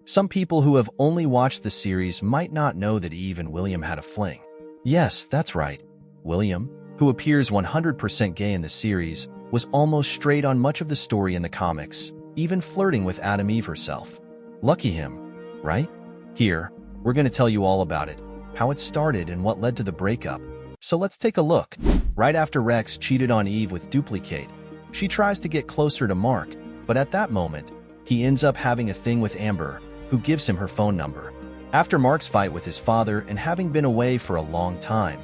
Some people who have only watched the series might not know that Eve and William had a fling. Yes, that's right. William, who appears 100% gay in the series, was almost straight on much of the story in the comics, even flirting with Eve herself. Lucky him, right? Here, we're going to tell you all about it, how it started and what led to the breakup. So let's take a look. Right after Rex cheated on Eve with Duplicate, she tries to get closer to Mark, but at that moment, he ends up having a thing with Amber, who gives him her phone number. After Mark's fight with his father and having been away for a long time,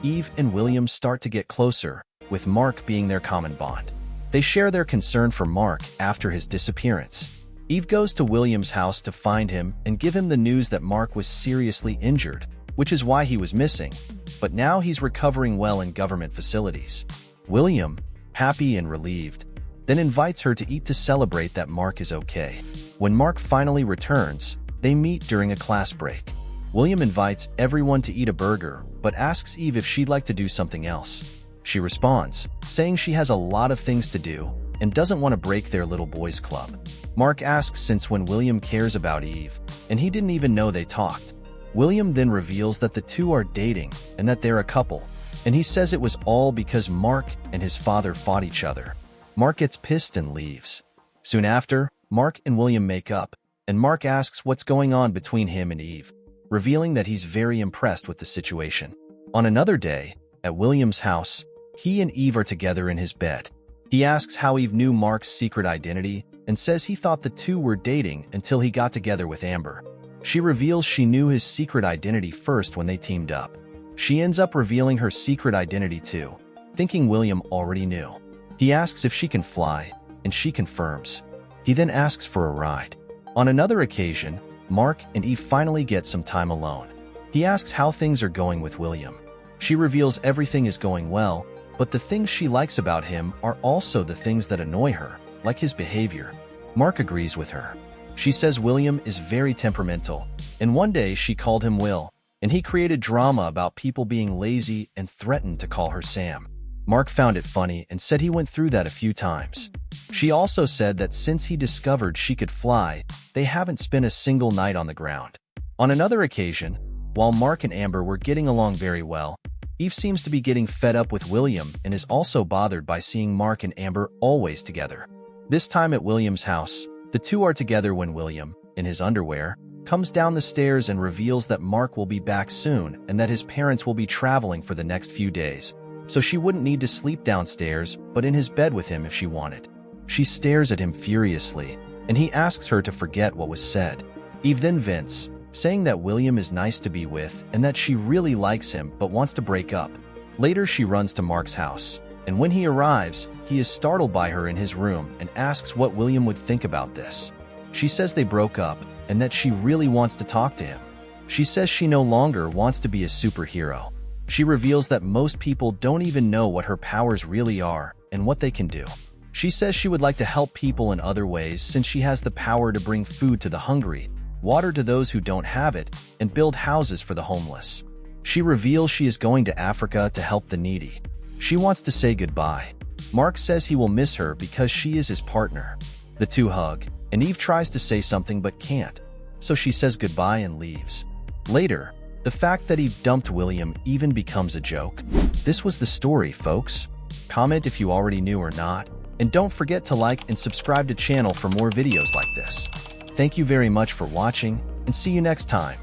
Eve and William start to get closer, with Mark being their common bond. They share their concern for Mark after his disappearance. Eve goes to William's house to find him and give him the news that Mark was seriously injured, which is why he was missing, but now he's recovering well in government facilities. William, happy and relieved, then invites her to eat to celebrate that Mark is okay. When Mark finally returns, they meet during a class break. William invites everyone to eat a burger, but asks Eve if she'd like to do something else. She responds, saying she has a lot of things to do and doesn't want to break their little boys' club. Mark asks since when William cares about Eve, and he didn't even know they talked. William then reveals that the two are dating and that they're a couple, and he says it was all because Mark and his father fought each other. Mark gets pissed and leaves. Soon after, Mark and William make up, and Mark asks what's going on between him and Eve, revealing that he's very impressed with the situation. On another day, at William's house, he and Eve are together in his bed. He asks how Eve knew Mark's secret identity and says he thought the two were dating until he got together with Amber. She reveals she knew his secret identity first when they teamed up. She ends up revealing her secret identity too, thinking William already knew. He asks if she can fly, and she confirms. He then asks for a ride. On another occasion, Mark and Eve finally get some time alone. He asks how things are going with William. She reveals everything is going well, but the things she likes about him are also the things that annoy her, like his behavior. Mark agrees with her. She says William is very temperamental, and one day she called him Will, and he created drama about people being lazy and threatened to call her Sam. Mark found it funny and said he went through that a few times. She also said that since he discovered she could fly, they haven't spent a single night on the ground. On another occasion, while Mark and Amber were getting along very well, Eve seems to be getting fed up with William and is also bothered by seeing Mark and Amber always together. This time at William's house, the two are together when William, in his underwear, comes down the stairs and reveals that Mark will be back soon and that his parents will be traveling for the next few days, so she wouldn't need to sleep downstairs but in his bed with him if she wanted. She stares at him furiously, and he asks her to forget what was said. Eve then vents, saying that William is nice to be with and that she really likes him but wants to break up. Later she runs to Mark's house, and when he arrives, he is startled by her in his room and asks what William would think about this. She says they broke up and that she really wants to talk to him. She says she no longer wants to be a superhero. She reveals that most people don't even know what her powers really are and what they can do. She says she would like to help people in other ways since she has the power to bring food to the hungry, water to those who don't have it, and build houses for the homeless. She reveals she is going to Africa to help the needy. She wants to say goodbye. Mark says he will miss her because she is his partner. The two hug, and Eve tries to say something but can't, so she says goodbye and leaves. Later, the fact that Eve dumped William even becomes a joke. This was the story, folks. Comment if you already knew or not, and don't forget to like and subscribe to the channel for more videos like this. Thank you very much for watching, and see you next time.